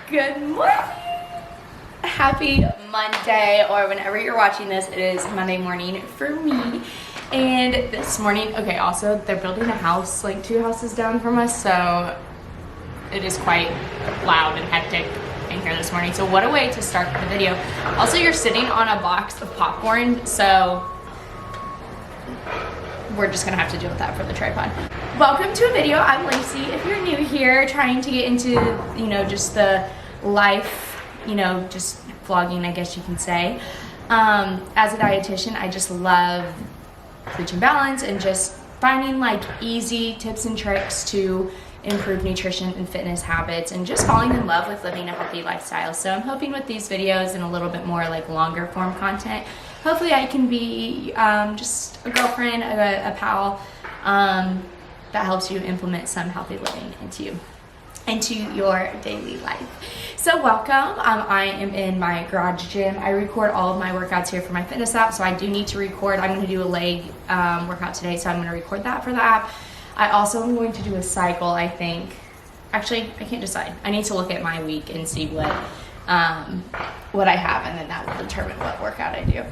Good morning! Happy Monday, or whenever you're watching this, it is Monday morning for me. And this morning, okay, also they're building a house like 2 houses down from us, so it is quite loud and hectic in here this morning. So what a way to start the video. Also, you're sitting on a box of popcorn, so we're just gonna have to deal with that for the tripod. Welcome to a video. I'm Lacey. If you're new here, trying to get into, just the life, just vlogging, I guess you can say. As a dietitian, I just love preaching balance and just finding like easy tips and tricks to improve nutrition and fitness habits and just falling in love with living a healthy lifestyle. So I'm hoping with these videos and a little bit more like longer form content, hopefully I can be just a girlfriend, a pal that helps you implement some healthy living into your daily life. So welcome. I am in my garage gym. I record all of my workouts here for my fitness app, so I do need to record. I'm going to do a leg workout today, so I'm going to record that for the app. I also am going to do a cycle, I think. Actually, I can't decide. I need to look at my week and see what I have, and then that will determine what workout I do.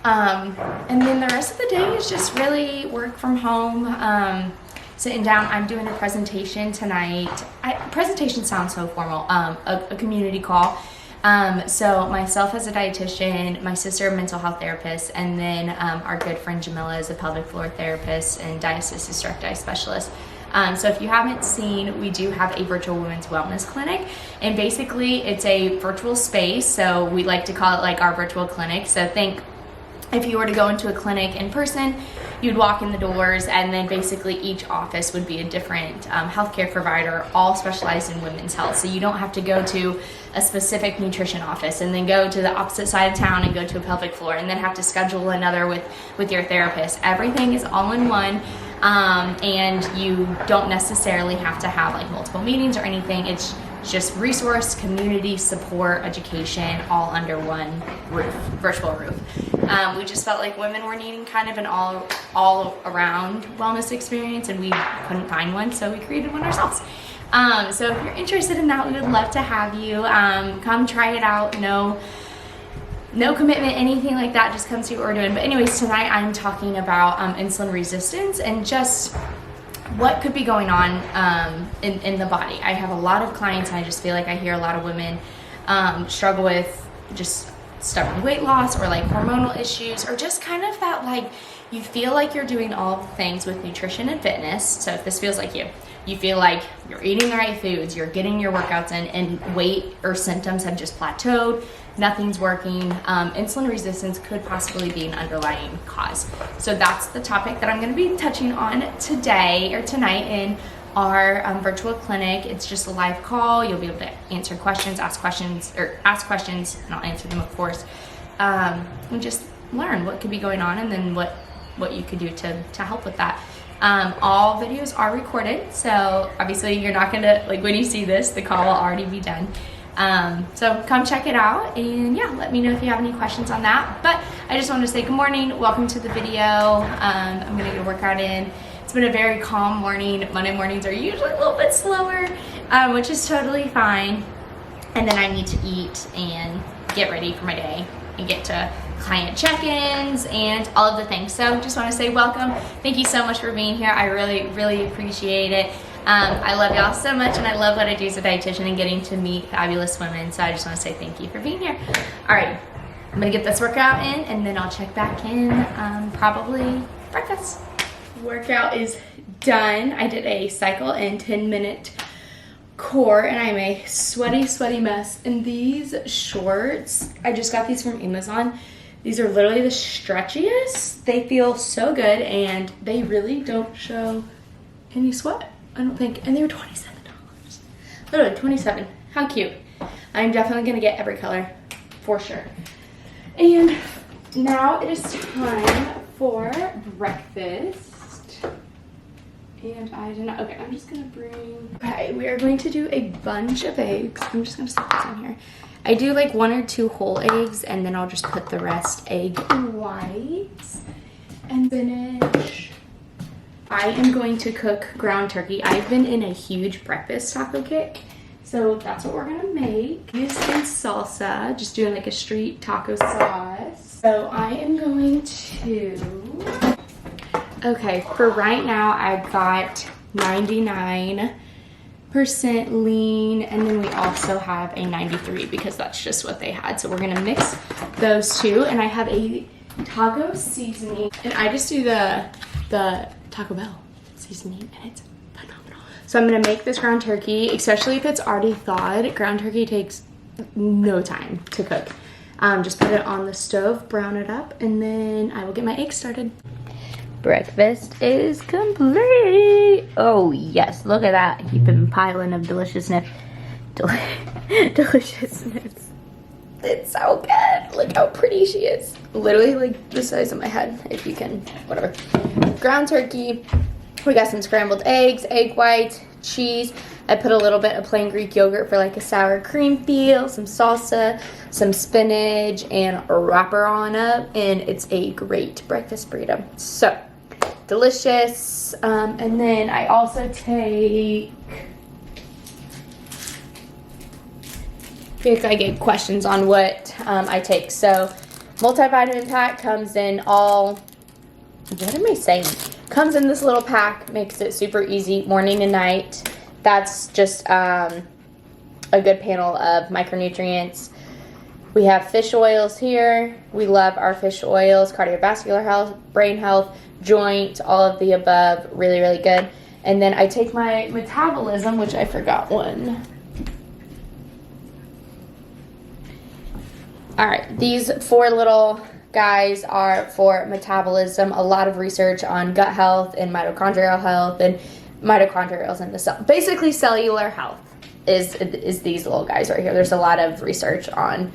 And then the rest of the day is just really work from home, sitting down. I'm doing a presentation tonight. Presentation sounds so formal. A community call. So myself as a dietitian, my sister a mental health therapist, and then our good friend Jamila is a pelvic floor therapist and diastasis recti specialist. So if you haven't seen, we do have a virtual women's wellness clinic, and basically it's a virtual space. So we like to call it like our virtual clinic. So think if you were to go into a clinic in person, you'd walk in the doors, and then basically each office would be a different healthcare provider, all specialized in women's health. So you don't have to go to a specific nutrition office and then go to the opposite side of town and go to a pelvic floor and then have to schedule another with your therapist. Everything is all in one, and you don't necessarily have to have like multiple meetings or anything. It's just resource, community, support, education, all under one roof, virtual roof. We just felt like women were needing kind of an all around wellness experience, and we couldn't find one, so we created one ourselves. So if you're interested in that, we would love to have you. Come try it out. No commitment, anything like that. Just come see what we're doing. But anyways, tonight I'm talking about insulin resistance and just what could be going on in the body. I have a lot of clients, and I just feel like I hear a lot of women struggle with just stubborn weight loss or like hormonal issues, or just kind of that like you feel like you're doing all the things with nutrition and fitness. So if this feels like you feel like you're eating the right foods, you're getting your workouts in, and weight or symptoms have just plateaued, nothing's working, insulin resistance could possibly be an underlying cause. So that's the topic that I'm going to be touching on today or tonight in our virtual clinic. It's just a live call. You'll be able to answer questions, ask questions, and I'll answer them, of course. And just learn what could be going on, and then what you could do to help with that. All videos are recorded, so obviously you're not gonna, like when you see this, the call will already be done. So come check it out, and yeah, let me know if you have any questions on that. But I just wanted to say good morning, welcome to the video. I'm gonna get a workout in. It's been a very calm morning. Monday mornings are usually a little bit slower, which is totally fine. And then I need to eat and get ready for my day and get to client check-ins and all of the things. So just want to say welcome. Thank you so much for being here. I really, really appreciate it. I love y'all so much, and I love what I do as a dietitian and getting to meet fabulous women. So I just want to say thank you for being here. All right, I'm gonna get this workout in, and then I'll check back in probably breakfast. Workout is done. I did a cycle and 10-minute core, and I'm a sweaty mess in these shorts. I just got these from Amazon. These are literally the stretchiest. They feel so good, and they really don't show any sweat, I don't think. And they were $27. Literally $27. How cute. I'm definitely gonna get every color for sure. And now it is time for breakfast. And I did not, okay, I'm just gonna okay, we are going to do a bunch of eggs. I'm just gonna set this on here. I do like 1 or 2 whole eggs, and then I'll just put the rest egg whites and finish. I am going to cook ground turkey. I've been in a huge breakfast taco kick. So So that's what we're gonna make. Using salsa, just doing like a street taco sauce. So I am going to, okay, for right now I've got 99% lean, and then we also have a 93 because that's just what they had. So we're gonna mix those two, and I have a taco seasoning, and I just do the Taco Bell seasoning, and it's phenomenal. So I'm gonna make this ground turkey, especially if it's already thawed. Ground turkey takes no time to cook. Just put it on the stove, brown it up, and then I will get my eggs started. Breakfast is complete. Oh yes, look at that heaping piling of deliciousness. Deliciousness. It's so good. Look how pretty she is. Literally like the size of my head, if you can, whatever. Ground turkey. We got some scrambled eggs, egg white, cheese. I put a little bit of plain Greek yogurt for like a sour cream feel, some salsa, some spinach, and a wrapper on up, and it's a great breakfast burrito. So delicious. And then I also take, I get questions on what I take. So multivitamin pack comes in all, what am I saying? Comes in this little pack, makes it super easy morning and night. That's just a good panel of micronutrients. We have fish oils here. We love our fish oils, cardiovascular health, brain health, joint, all of the above, really, really good. And then I take my metabolism, which I forgot one. All right, these 4 little guys are for metabolism. A lot of research on gut health and mitochondrial health, and mitochondrials in the cell. Basically, cellular health is these little guys right here. There's a lot of research on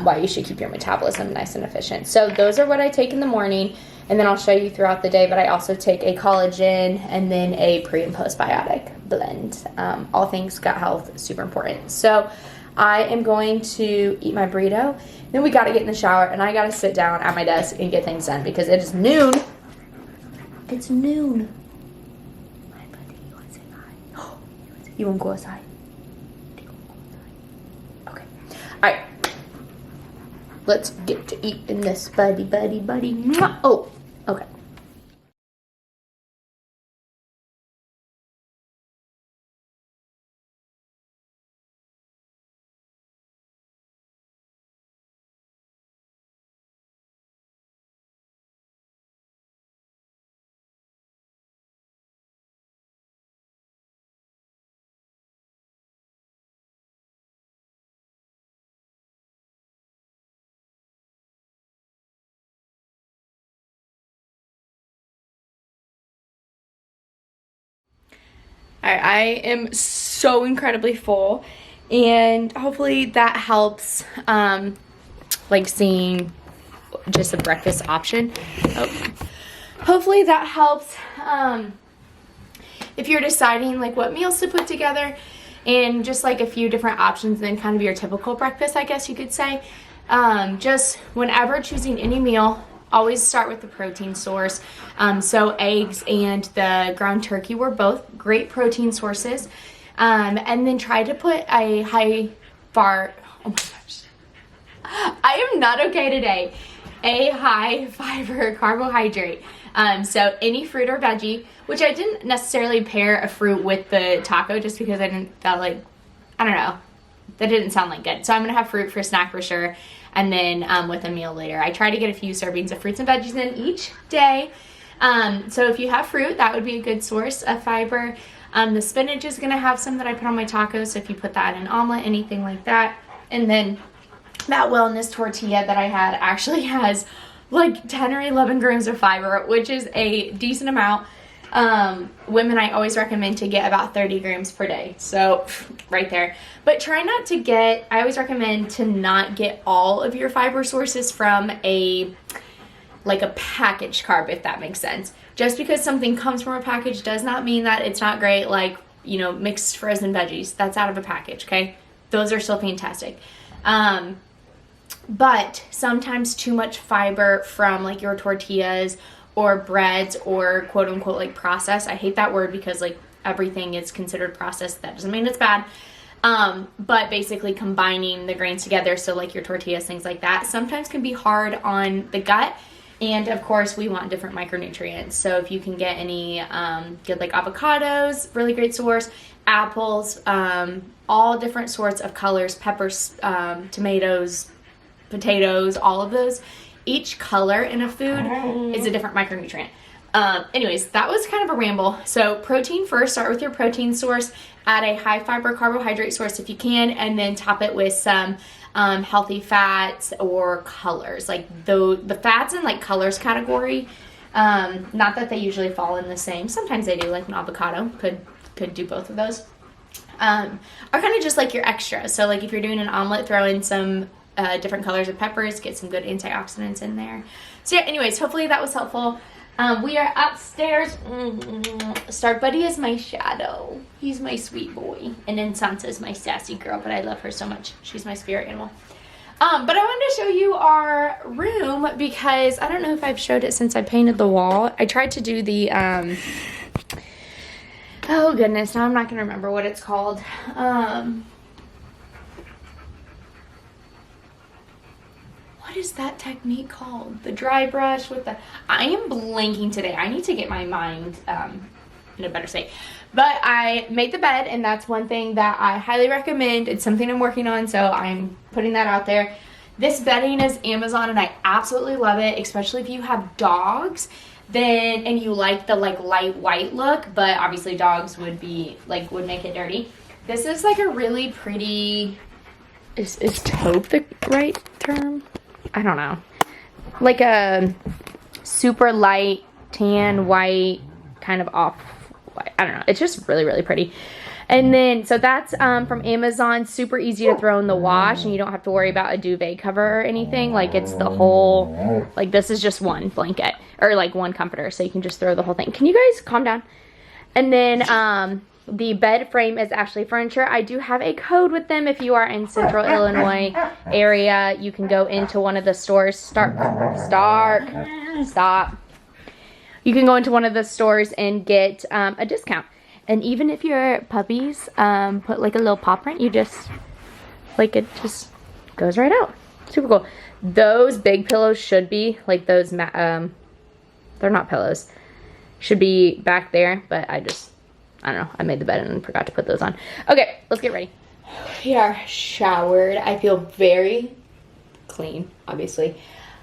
why you should keep your metabolism nice and efficient. So those are what I take in the morning, and then I'll show you throughout the day. But I also take a collagen and then a pre and postbiotic blend. All things gut health, super important. So I am going to eat my burrito. Then we got to get in the shower, and I got to sit down at my desk and get things done because it is noon. It's noon. Hi, buddy. You want to say hi? You want to go outside? Okay. All right. Let's get to eating this, buddy. Mwah. Oh, okay. I am so incredibly full, and hopefully that helps, like seeing just a breakfast option. Hopefully that helps if you're deciding like what meals to put together, and just like a few different options than kind of your typical breakfast, I guess you could say. Just whenever choosing any meal, always start with the protein source. So eggs and the ground turkey were both great protein sources. And then try to put a oh my gosh. I am not okay today. A high fiber carbohydrate. So any fruit or veggie, which I didn't necessarily pair a fruit with the taco just because I didn't feel like, I don't know, that didn't sound like good. So I'm gonna have fruit for snack for sure, and then with a meal later. I try to get a few servings of fruits and veggies in each day. So if you have fruit, that would be a good source of fiber. The spinach is gonna have some that I put on my tacos, so if you put that in an omelet, anything like that. And then that wellness tortilla that I had actually has like 10 or 11 grams of fiber, which is a decent amount. Women, I always recommend to get about 30 grams per day. So right there. But try not to get, I always recommend to not get all of your fiber sources from a packaged carb, if that makes sense. Just because something comes from a package does not mean that it's not great, like, you know, mixed frozen veggies. That's out of a package, okay? Those are still fantastic. But sometimes too much fiber from like your tortillas or breads or quote unquote like processed. I hate that word because like everything is considered processed. That doesn't mean it's bad. But basically combining the grains together, so like your tortillas, things like that, sometimes can be hard on the gut. And of course we want different micronutrients. So if you can get any good like avocados, really great source, apples, all different sorts of colors, peppers, tomatoes, potatoes, all of those. Each color in a food is a different micronutrient. Anyways, that was kind of a ramble. So protein first, start with your protein source, add a high fiber carbohydrate source if you can, and then top it with some healthy fats or colors. Like the fats in like colors category, not that they usually fall in the same. Sometimes they do, like an avocado could do both of those. Are kind of just like your extra. So like if you're doing an omelet, throw in some different colors of peppers, get some good antioxidants in there. So yeah, anyways, hopefully that was helpful. We are upstairs. Star Buddy is my shadow. He's my sweet boy. And then Sansa's my sassy girl, but I love her so much. She's my spirit animal. But I wanted to show you our room because I don't know if I've showed it since I painted the wall. I tried to do the, oh goodness, now I'm not going to remember what it's called. What is that technique called? The dry brush with the... I am blanking today. I need to get my mind in a better state. But I made the bed, and that's one thing that I highly recommend. It's something I'm working on, so I'm putting that out there. This bedding is Amazon, and I absolutely love it, especially if you have dogs. And you like the like light white look, but obviously dogs would be like would make it dirty. This is like a really pretty... Is taupe the right term? I don't know, like a super light tan white, kind of off white. I don't know, it's just really, really pretty. And then so that's from Amazon, super easy to throw in the wash, and you don't have to worry about a duvet cover or anything. Like it's the whole, like this is just one blanket or like one comforter, so you can just throw the whole thing. Can you guys calm down? And then the bed frame is Ashley Furniture. I do have a code with them. If you are in Central Illinois area, you can go into one of the stores. Stop. You can go into one of the stores and get a discount. And even if your puppies put like a little paw print, you just, like it just goes right out. Super cool. Those big pillows should be, like those, they're not pillows. Should be back there, but I don't know, I made the bed and forgot to put those on. Okay, let's get ready. We are showered. I feel very clean, obviously,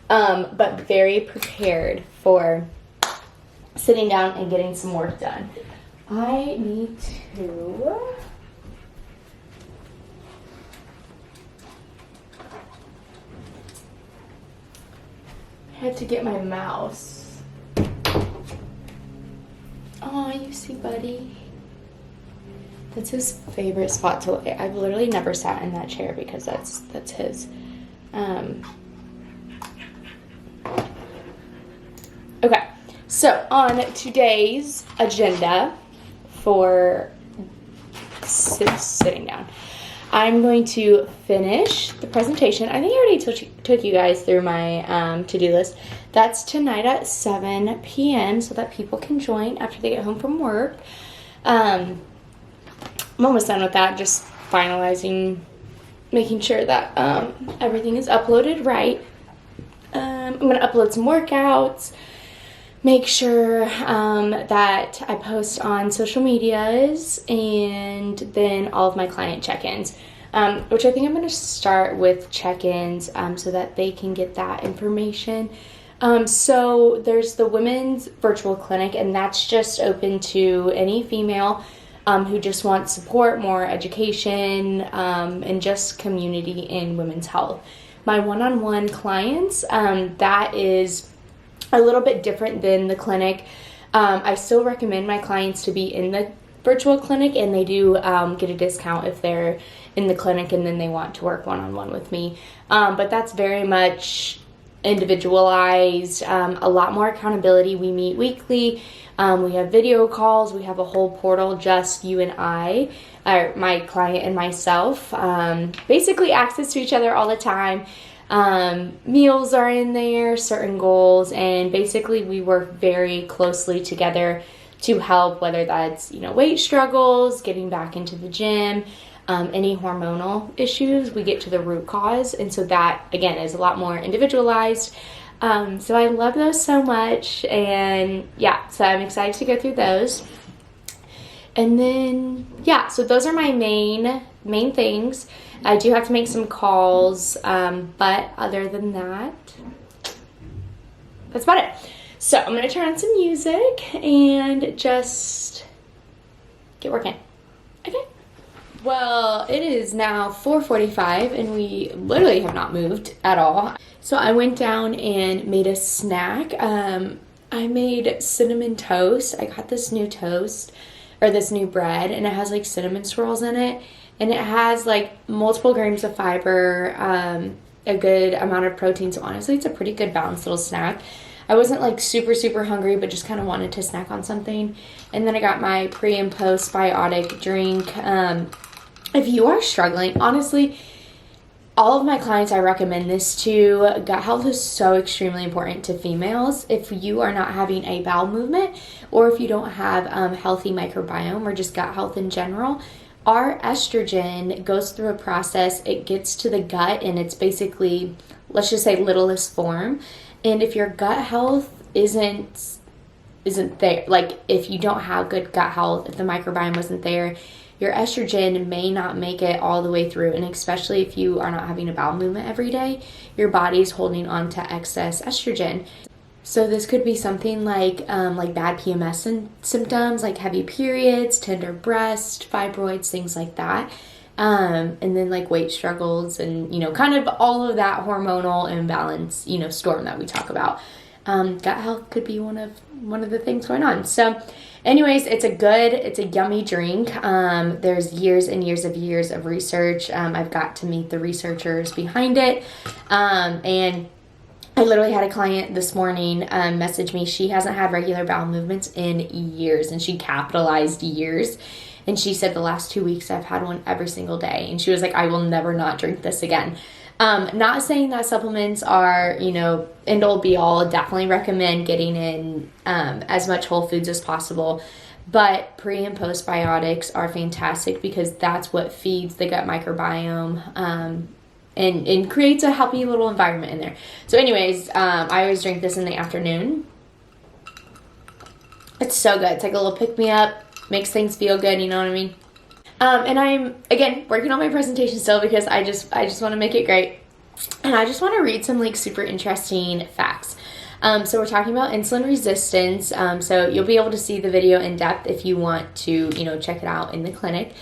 but very prepared for sitting down and getting some work done. I need to... I had to get my mouse. Oh, you see, buddy? That's his favorite spot to lay. I've literally never sat in that chair because that's his. Okay, so on today's agenda for sitting down, I'm going to finish the presentation. I think I already took you guys through my to-do list. That's tonight at 7 p.m. so that people can join after they get home from work. I'm almost done with that, just finalizing, making sure that everything is uploaded right. I'm going to upload some workouts, make sure that I post on social medias, and then all of my client check-ins, which I think I'm going to start with check-ins so that they can get that information. So there's the women's virtual clinic, and that's just open to any female who just wants support, more education, and just community in women's health. My one-on-one clients, that is a little bit different than the clinic. I still recommend my clients to be in the virtual clinic, and they do get a discount if they're in the clinic and then they want to work one-on-one with me. But that's very much individualized, a lot more accountability. We meet weekly. We have video calls. We have a whole portal, just you and I, or my client and myself, basically access to each other all the time. Meals are in there, certain goals, and basically we work very closely together to help, whether that's, you know, weight struggles, getting back into the gym, any hormonal issues. We get to the root cause, and so that again is a lot more individualized. So I love those so much, and yeah, so I'm excited to go through those. And then yeah, so those are my main things. I do have to make some calls, but other than that, that's about it. So I'm gonna turn on some music and just get working. Okay. Well, it is now 4:45 and we literally have not moved at all. So I went down and made a snack. I made cinnamon toast. I got this new toast, or this new bread, and it has like cinnamon swirls in it. And it has like multiple grams of fiber, a good amount of protein. So honestly, it's a pretty good balanced little snack. I wasn't like super hungry, but just kind of wanted to snack on something. And then I got my pre and post biotic drink. If you are struggling, honestly, all of my clients I recommend this to. Gut health is so extremely important to females. If you are not having a bowel movement, or if you don't have healthy microbiome, or just gut health in general, our estrogen goes through a process. It gets to the gut and it's basically, let's just say, littlest form. And if your gut health isn't there, like if you don't have good gut health, if the microbiome wasn't there, your estrogen may not make it all the way through. And especially if you are not having a bowel movement every day, your body's holding on to excess estrogen. So this could be something like bad PMS symptoms, like heavy periods, tender breast, fibroids, things like that. And then like weight struggles and, you know, kind of all of that hormonal imbalance, you know, storm that we talk about. Gut health could be one of the things going on. So anyways, it's a yummy drink. There's years and years of research. I've got to meet the researchers behind it. And I literally had a client this morning message me. She hasn't had regular bowel movements in years, and she capitalized years. And she said the last 2 weeks I've had one every single day. And she was like, I will never not drink this again. Not saying that supplements are, you know, end all be all. Definitely recommend getting in as much whole foods as possible. But pre and postbiotics are fantastic because that's what feeds the gut microbiome and creates a healthy little environment in there. So anyways, I always drink this in the afternoon. It's so good. It's like a little pick-me-up. Makes things feel good, you know what I mean? And I'm, again, working on my presentation still because I just want to make it great. And I just want to read some like super interesting facts. So we're talking about insulin resistance. So you'll be able to see the video in depth if you want to, you know, check it out in the clinic.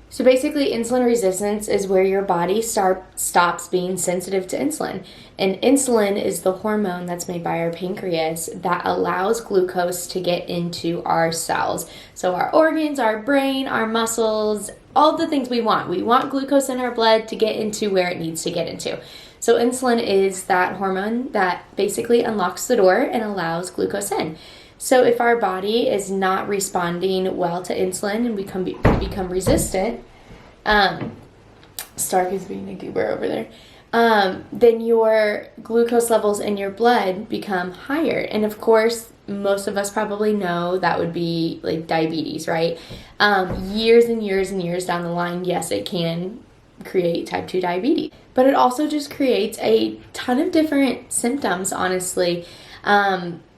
So basically, insulin resistance is where your body stops being sensitive to insulin. And insulin is the hormone that's made by our pancreas that allows glucose to get into our cells. So our organs, our brain, our muscles, all the things we want. We want glucose in our blood to get into where it needs to get into. So insulin is that hormone that basically unlocks the door and allows glucose in. So if our body is not responding well to insulin and we become resistant, Stark is being a goober over there, then your glucose levels in your blood become higher. And of course, most of us probably know that would be like diabetes, right? Years and years down the line, yes, it can create type 2 diabetes. But it also just creates a ton of different symptoms, honestly.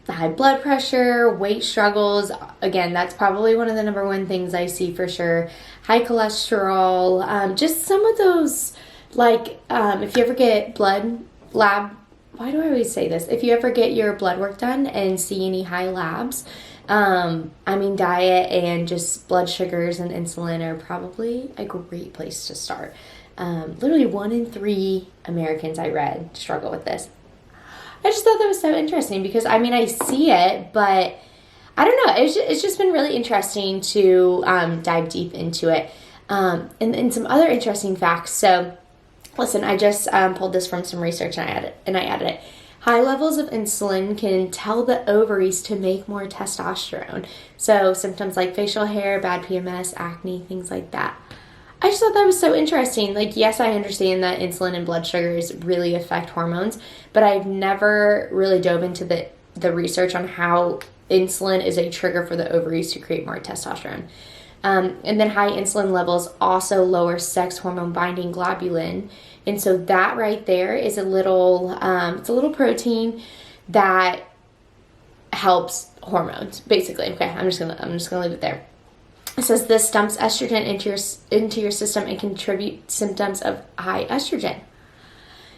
High blood pressure, weight struggles. Again, that's probably one of the number one things I see for sure. High cholesterol, just some of those, like if you ever get blood lab, why do I always say this? If you ever get your blood work done and see any high labs, diet and just blood sugars and insulin are probably a great place to start. Literally 1 in 3 Americans I read struggle with this. I just thought that was so interesting because, I see it, but I don't know. It's just been really interesting to dive deep into it. And some other interesting facts. So, listen, I just pulled this from some research and I added it. High levels of insulin can tell the ovaries to make more testosterone. So, symptoms like facial hair, bad PMS, acne, things like that. I just thought that was so interesting. Like, yes, I understand that insulin and blood sugars really affect hormones, but I've never really dove into the research on how insulin is a trigger for the ovaries to create more testosterone. And then high insulin levels also lower sex hormone binding globulin. And so that right there is a little, it's a little protein that helps hormones, basically. Okay, I'm just gonna leave it there. It says this dumps estrogen into your system and contribute symptoms of high estrogen.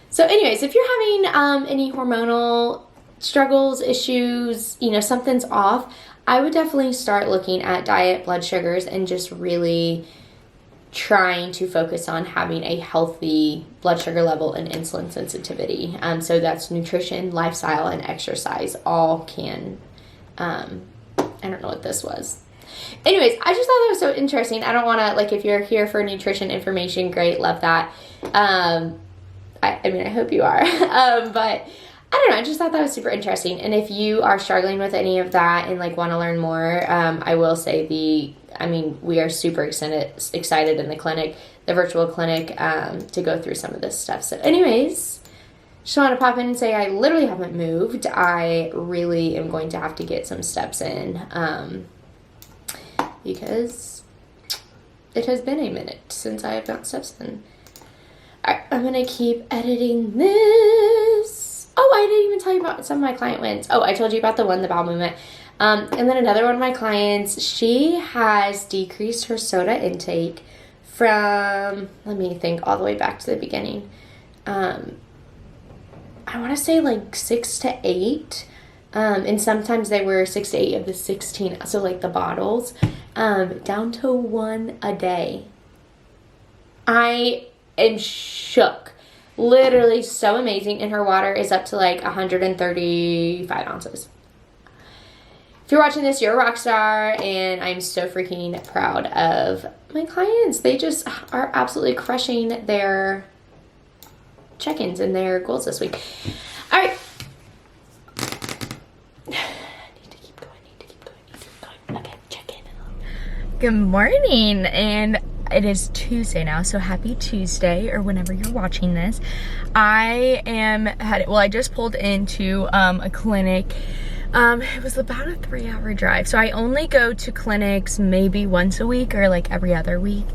So anyways, if you're having any hormonal struggles, issues, you know, something's off, I would definitely start looking at diet, blood sugars, and just really trying to focus on having a healthy blood sugar level and insulin sensitivity. So that's nutrition, lifestyle, and exercise all can, I don't know what this was. Anyways, I just thought that was so interesting. I don't want to, like, if you're here for nutrition information, great, love that. I mean, I hope you are. But I don't know, I just thought that was super interesting. And if you are struggling with any of that and like want to learn more, I will say we are super excited in the clinic, the virtual clinic, to go through some of this stuff. So anyways, just want to pop in and say I literally haven't moved. I really am going to have to get some steps in, because it has been a minute since I have got steps in. Alright, I'm going to keep editing this. Oh, I didn't even tell you about some of my client wins. Oh, I told you about the bowel movement. And then another one of my clients, she has decreased her soda intake from, let me think, all the way back to the beginning. I want to say like 6 to 8. And sometimes they were 6 to 8 of the 16, so like the bottles, down to 1 a day. I am shook. Literally so amazing. And her water is up to like 135 ounces. If you're watching this, you're a rock star, and I'm so freaking proud of my clients. They just are absolutely crushing their check-ins and their goals this week. All right. Need to keep going. Okay, check in. Good morning, and it is Tuesday now, so happy Tuesday, or whenever you're watching this. I just pulled into a clinic. It was about a 3-hour drive, so I only go to clinics maybe once a week or like every other week.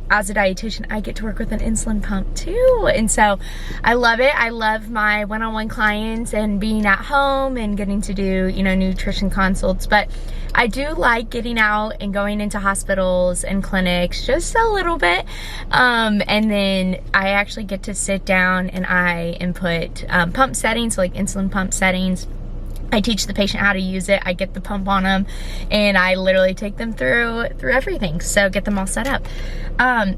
As a dietitian, I get to work with an insulin pump too, and so I love it. I love my one-on-one clients and being at home and getting to do, you know, nutrition consults, but I do like getting out and going into hospitals and clinics just a little bit, and then I actually get to sit down and I input pump settings, so like insulin pump settings. I teach the patient how to use it. I get the pump on them, and I literally take them through everything. So get them all set up.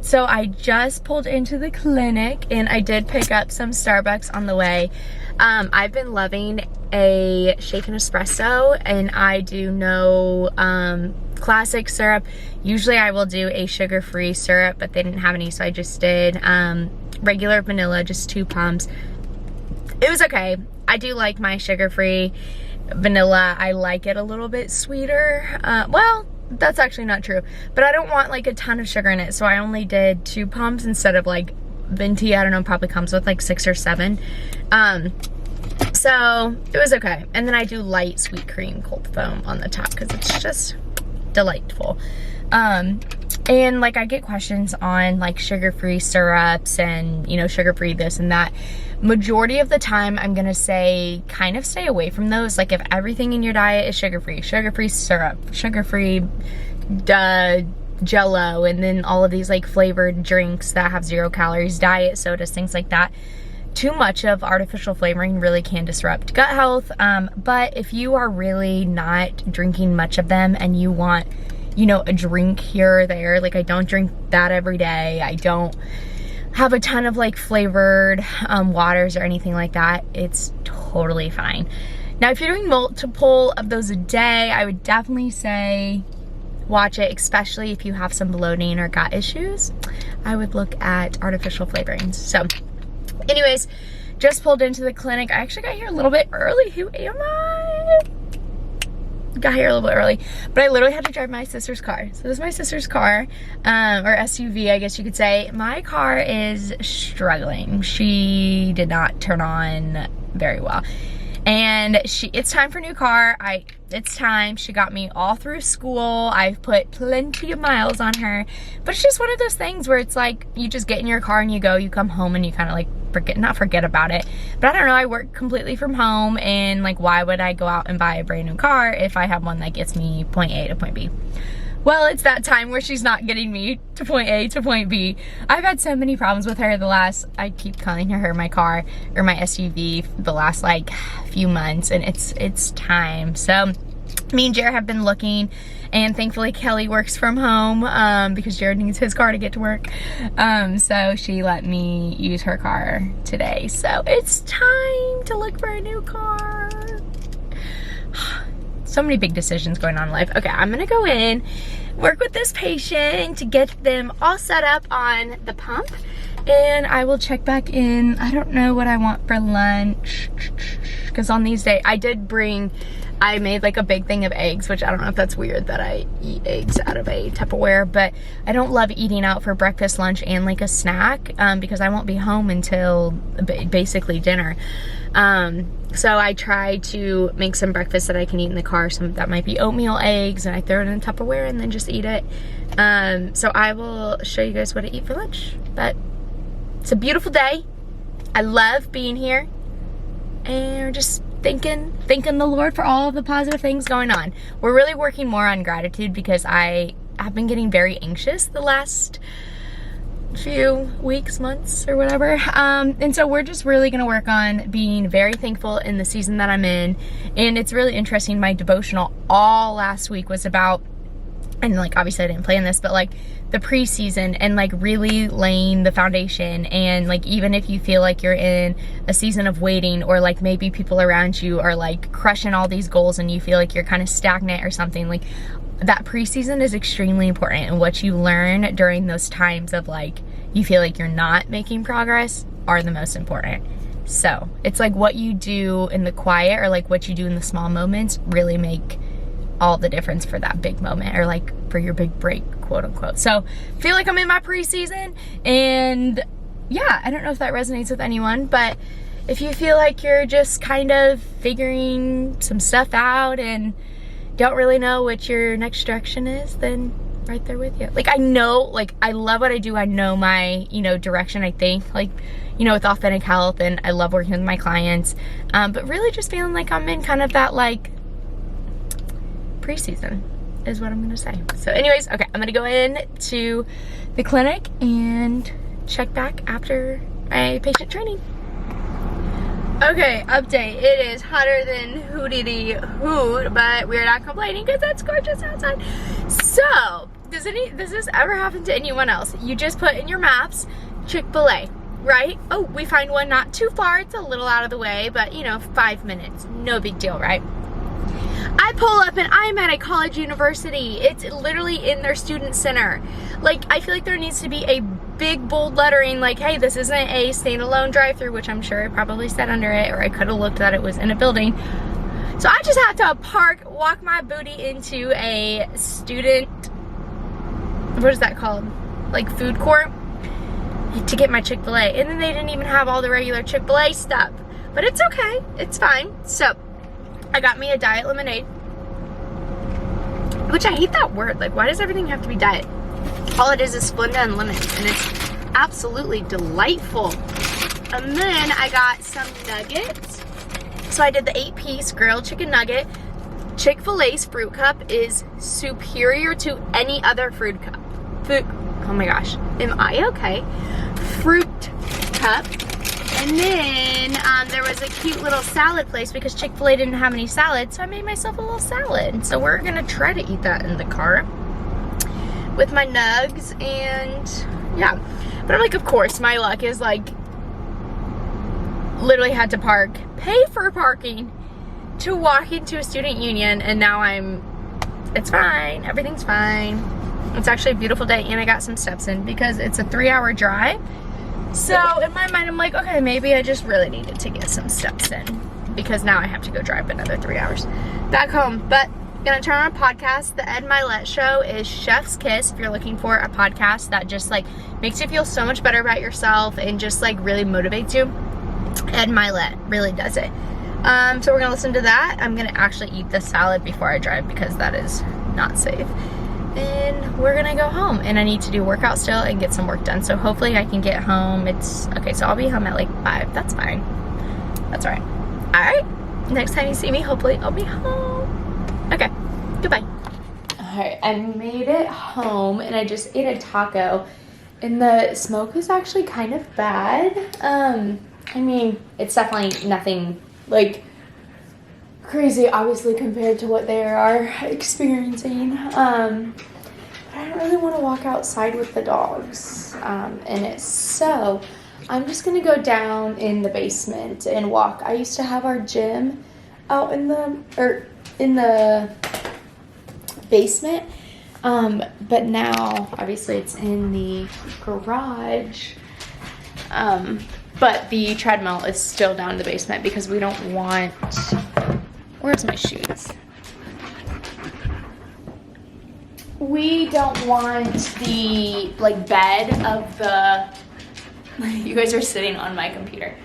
So I just pulled into the clinic, and I did pick up some Starbucks on the way. I've been loving a shaken espresso, and I do no classic syrup. Usually I will do a sugar-free syrup, but they didn't have any, so I just did regular vanilla, just 2 pumps. It was okay. I do like my sugar-free vanilla. I like it a little bit sweeter. Well, that's actually not true, but I don't want like a ton of sugar in it, so I only did 2 pumps instead of like venti, I don't know, probably comes with like 6 or 7. So it was okay. And then I do light sweet cream cold foam on the top because it's just delightful. And like I get questions on like sugar-free syrups and, you know, sugar-free this and that. Majority of the time I'm gonna say kind of stay away from those. Like if everything in your diet is sugar-free syrup, sugar-free Jello, and then all of these like flavored drinks that have 0 calories, diet sodas, things like that, too much of artificial flavoring really can disrupt gut health. But if you are really not drinking much of them and you want, you know, a drink here or there, like I don't drink that every day, I don't have a ton of like flavored waters or anything like that, it's totally fine. Now if you're doing multiple of those a day, I would definitely say watch it, especially if you have some bloating or gut issues. I would look at artificial flavorings. So anyways, just pulled into the clinic. I actually got here a little bit early. Who am I? Got here a little bit early, but I literally had to drive my sister's car. So this is my sister's car, or SUV, I guess you could say. My car is struggling. She did not turn on very well. And it's time for a new car. It's time. She got me all through school. I've put plenty of miles on her. But it's just one of those things where it's like, you just get in your car and you go, you come home and you kind of like not forget about it. But I don't know, I work completely from home, and like, why would I go out and buy a brand new car if I have one that gets me point A to point B? Well, it's that time where she's not getting me to point A to point B. I've had so many problems with her I keep calling her my car or my SUV the last like few months, and it's time. So me and Jared have been looking, and thankfully Kelly works from home because Jared needs his car to get to work. So she let me use her car today. So it's time to look for a new car. So many big decisions going on in life. Okay, I'm gonna go in, work with this patient to get them all set up on the pump, and I will check back in. I don't know what I want for lunch, because on these days, I made like a big thing of eggs, which I don't know if that's weird that I eat eggs out of a Tupperware, but I don't love eating out for breakfast, lunch, and like a snack because I won't be home until basically dinner. So I try to make some breakfast that I can eat in the car. Some that might be oatmeal, eggs, and I throw it in Tupperware and then just eat it. So I will show you guys what I eat for lunch. But it's a beautiful day. I love being here, and we're just thanking the Lord for all of the positive things going on. We're really working more on gratitude because I have been getting very anxious the last few weeks, months, or whatever. And so we're just really gonna work on being very thankful in the season that I'm in. And it's really interesting, my devotional all last week was about, and like obviously I didn't plan this, but like the preseason and like really laying the foundation. And like, even if you feel like you're in a season of waiting, or like maybe people around you are like crushing all these goals and you feel like you're kind of stagnant or something, like that preseason is extremely important. And what you learn during those times of like, you feel like you're not making progress are the most important. So it's like what you do in the quiet, or like what you do in the small moments, really make all the difference for that big moment, or like for your big break, quote unquote. So I feel like I'm in my preseason, and yeah, I don't know if that resonates with anyone, but if you feel like you're just kind of figuring some stuff out and don't really know what your next direction is, then right there with you. Like, I know, like, I love what I do. I know my, direction, I think, like, with Authentic Health, and I love working with my clients, but really just feeling like I'm in kind of that, like, preseason is what I'm gonna say. So anyways, okay, I'm gonna go in to the clinic and check back after my patient training. Okay, update. It is hotter than hoot, but we're not complaining because it's gorgeous outside. So, does this ever happen to anyone else? You just put in your maps, Chick-fil-A, right? Oh, we find one not too far. It's a little out of the way, but 5 minutes. No big deal, right? I pull up and I'm at a college university. It's literally in their student center. Like, I feel like there needs to be a big bold lettering like, hey, this isn't a standalone drive-through, which I'm sure it probably said under it, or I could have looked that it was in a building. So I just have to walk my booty into a student, what is that called? Like food court to get my Chick-fil-A. And then they didn't even have all the regular Chick-fil-A stuff. But it's okay, it's fine. So I got me a diet lemonade, which I hate that word. Like, why does everything have to be diet? All it is Splenda and lemon, and it's absolutely delightful. And then I got some nuggets. So I did the 8-piece grilled chicken nugget. Chick-fil-A's fruit cup is superior to any other fruit cup. Oh my gosh, am I okay? Fruit cup. And then there was a cute little salad place because Chick-fil-A didn't have any salad, so I made myself a little salad. So we're gonna try to eat that in the car with my nugs, and yeah. But I'm like, of course, my luck is like, literally had to pay for parking to walk into a student union, and now it's fine, everything's fine. It's actually a beautiful day, and I got some steps in because it's a 3-hour drive. So in my mind, I'm like, okay, maybe I just really needed to get some steps in because now I have to go drive another 3 hours back home. But gonna turn on a podcast. The Ed Milet Show is Chef's Kiss. If you're looking for a podcast that just like makes you feel so much better about yourself and just like really motivates you, Ed Milet really does it. So we're gonna listen to that. I'm gonna actually eat the salad before I drive because that is not safe. And we're gonna go home, and I need to do workout still and get some work done. So hopefully I can get home. It's okay, so I'll be home at like 5. That's fine. That's all right. All right. Next time you see me, hopefully I'll be home. Okay. Goodbye. All right. I made it home, and I just ate a taco, and the smoke is actually kind of bad. I mean, it's definitely nothing like crazy, obviously, compared to what they are experiencing. But I don't really want to walk outside with the dogs in it, so I'm just gonna go down in the basement and walk. I used to have our gym out in the basement, but now obviously it's in the garage. But the treadmill is still down in the basement because we don't want. Where's my shoes? We don't want the like bed of the. You guys are sitting on my computer.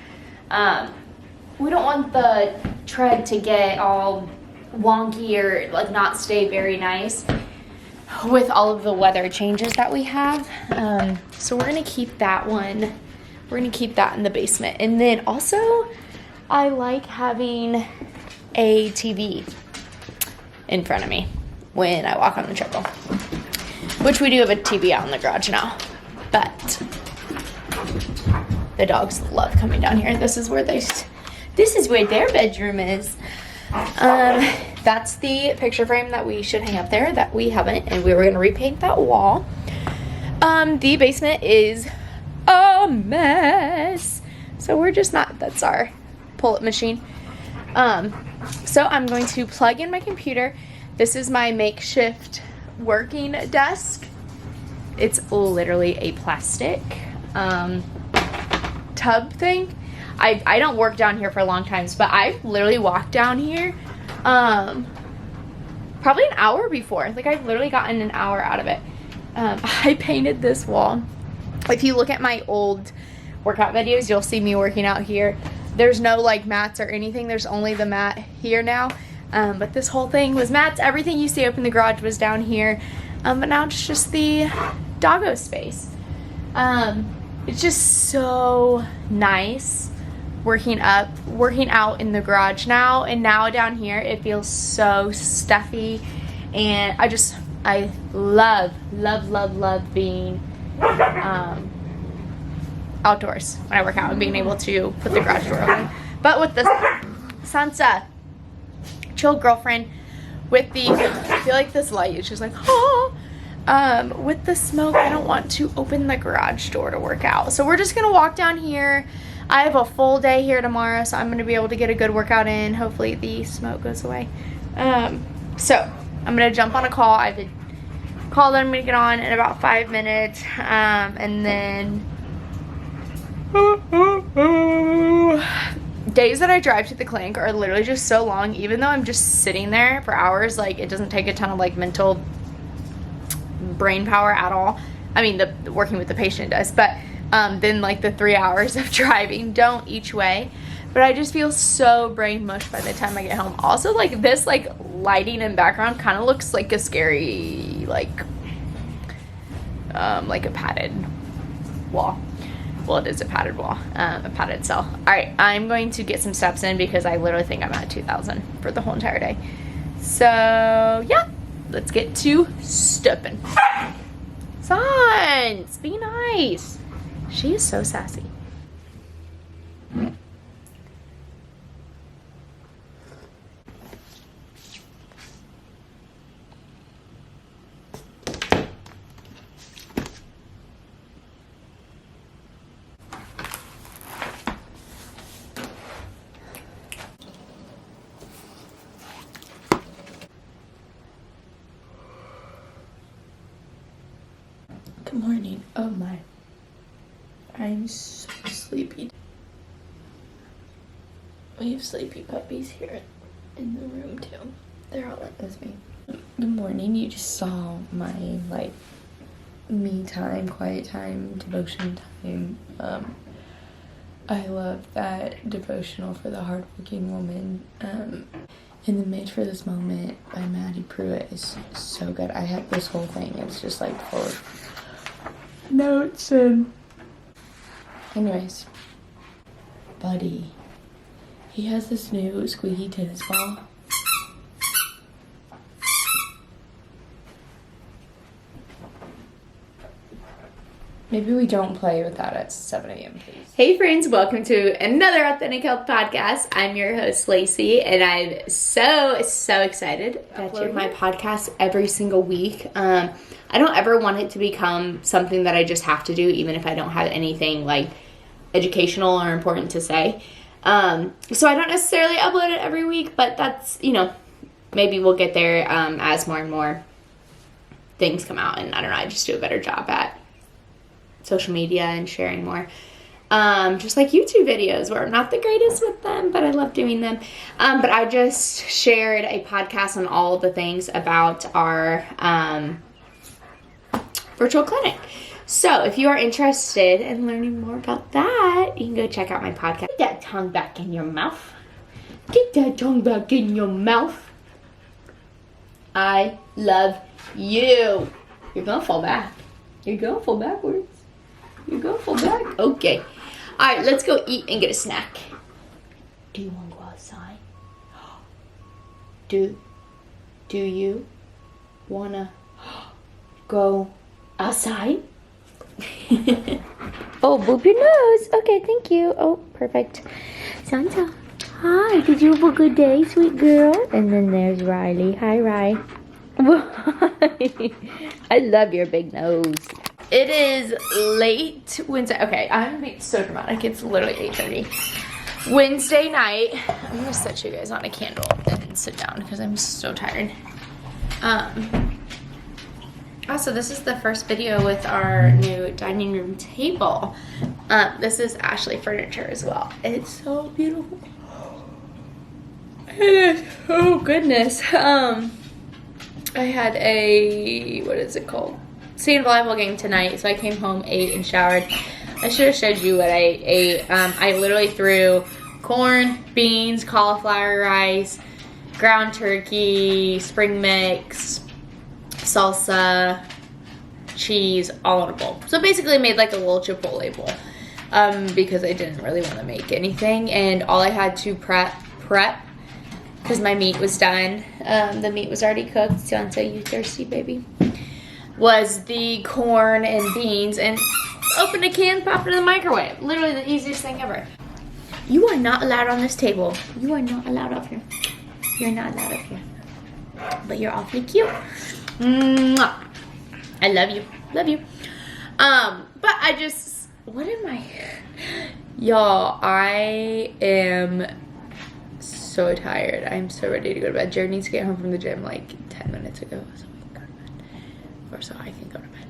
We don't want the tread to get all wonky or like not stay very nice with all of the weather changes that we have. So we're gonna keep that one. We're gonna keep that in the basement. And then also, I like having a TV in front of me when I walk on the treadmill, which we do have a TV out in the garage now, but the dogs love coming down here. This is where their bedroom is. That's the picture frame that we should hang up there that we haven't, and we were gonna repaint that wall. The basement is a mess, so we're just not. That's our pull-up machine. So I'm going to plug in my computer. This is my makeshift working desk. It's literally a plastic tub thing. I don't work down here for a long time, but I've literally walked down here probably an hour before. Like, I've literally gotten an hour out of it. I painted this wall. If you look at my old workout videos, you'll see me working out here. There's no like mats or anything. There's only the mat here now. But this whole thing was mats. Everything you see up in the garage was down here. But now it's just the doggo space. It's just so nice working out in the garage now. And now down here, it feels so stuffy. And I love being outdoors when I work out and being able to put the garage door open. But with the Sansa, chill girlfriend, with the, I feel like this light is just like, oh, with the smoke, I don't want to open the garage door to work out. So we're just gonna walk down here. I have a full day here tomorrow, so I'm gonna be able to get a good workout in. Hopefully the smoke goes away. So I'm gonna jump on a call. I have a call that I'm gonna get on in about 5 minutes, and then days that I drive to the clinic are literally just so long. Even though I'm just sitting there for hours, like, it doesn't take a ton of like mental brain power at all. I mean, the working with the patient does, but then like the 3 hours of driving don't each way. But I just feel so brain mush by the time I get home. Also, like, this like lighting and background kind of looks like a scary like a padded wall. Well, it is a padded wall, a padded cell. All right, I'm going to get some steps in because I literally think I'm at 2,000 for the whole entire day. So yeah, let's get to stepping. Sans, be nice. She is so sassy. Good morning. Oh my. I'm so sleepy. We have sleepy puppies here in the room too. They're all up with me. Good morning. You just saw my like me time, quiet time, devotion time. I love that devotional for the hardworking woman. And the Made for This Moment by Maddie Pruitt is so good. I have this whole thing. It's just like full of notes and... Anyways. Buddy. He has this new squeaky tennis ball. Maybe we don't play with that at 7 a.m. please. Hey friends, welcome to another Authentic Health Podcast. I'm your host, Lacey, and I'm so excited to upload my podcast every single week. I don't ever want it to become something that I just have to do, even if I don't have anything like educational or important to say. So I don't necessarily upload it every week, but that's, maybe we'll get there as more and more things come out, and I don't know, I just do a better job at social media and sharing more. Just like YouTube videos, where I'm not the greatest with them, but I love doing them. But I just shared a podcast on all the things about our virtual clinic. So if you are interested in learning more about that, you can go check out my podcast. Get that tongue back in your mouth. Get that tongue back in your mouth. I love you. You're gonna fall back. You're gonna fall backwards. You're gonna fall back. Okay. All right, let's go eat and get a snack. Do you want to go outside? Do you wanna go outside? Oh, boop your nose. Okay, thank you. Oh, perfect. Santa. Hi, did you have a good day, sweet girl? And then there's Riley. Hi, Riley. I love your big nose. It is late Wednesday. Okay, I'm being so dramatic. It's literally 8:30. Wednesday night. I'm gonna set you guys on a candle and sit down because I'm so tired. Also, this is the first video with our new dining room table. This is Ashley furniture as well. It's so beautiful. It is. Oh goodness. I had a, what is it called? State volleyball game tonight, so I came home, ate, and showered. I should have showed you what I ate. I literally threw corn, beans, cauliflower rice, ground turkey, spring mix, salsa, cheese, all in a bowl. So basically I made like a little Chipotle bowl because I didn't really want to make anything, and all I had to prep because my meat was done. The meat was already cooked. Santa, you thirsty, baby? Was the corn and beans, and opened a can, popped it in the microwave. Literally the easiest thing ever. You are not allowed on this table. You are not allowed up here. You're not allowed up here. But you're awfully cute. Mwah. I love you. Love you. But I just, what am I? Y'all, I am so tired. I'm so ready to go to bed. Jared needs to get home from the gym like 10 minutes ago. So we can go to bed. Or so I can go to bed.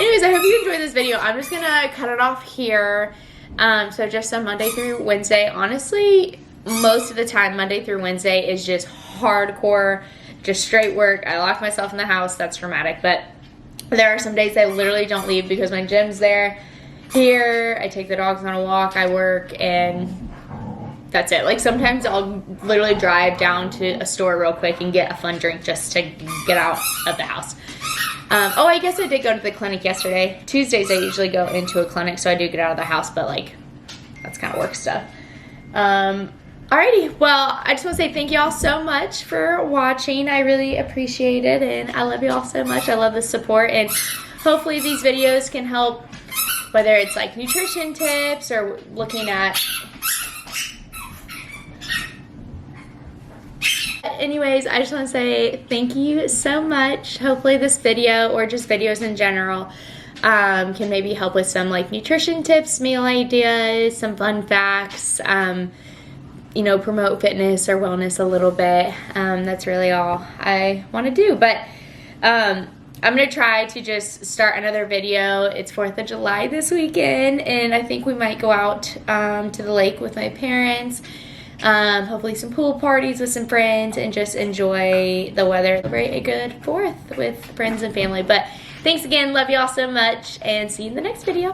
Anyways, I hope you enjoyed this video. I'm just gonna cut it off here. So just on Monday through Wednesday. Honestly, most of the time, Monday through Wednesday is just hardcore, just straight work. I lock myself in the house. That's dramatic. But there are some days I literally don't leave because my gym's there. Here, I take the dogs on a walk, I work, and that's it. Like sometimes I'll literally drive down to a store real quick and get a fun drink just to get out of the house. Oh, I guess I did go to the clinic yesterday. Tuesdays I usually go into a clinic, so I do get out of the house, but like that's kind of work stuff. Alrighty, well, I just want to say thank you all so much for watching. I really appreciate it, and I love you all so much. I love the support, and hopefully these videos can help, whether it's like nutrition tips or looking at... Anyways, I just want to say thank you so much. Hopefully this video, or just videos in general, can maybe help with some like nutrition tips, meal ideas, some fun facts, promote fitness or wellness a little bit. That's really all I want to do. But I'm going to try to just start another video. It's 4th of July this weekend, and I think we might go out to the lake with my parents. Hopefully some pool parties with some friends, and just enjoy the weather. Celebrate a good 4th with friends and family. But thanks again. Love you all so much, and see you in the next video.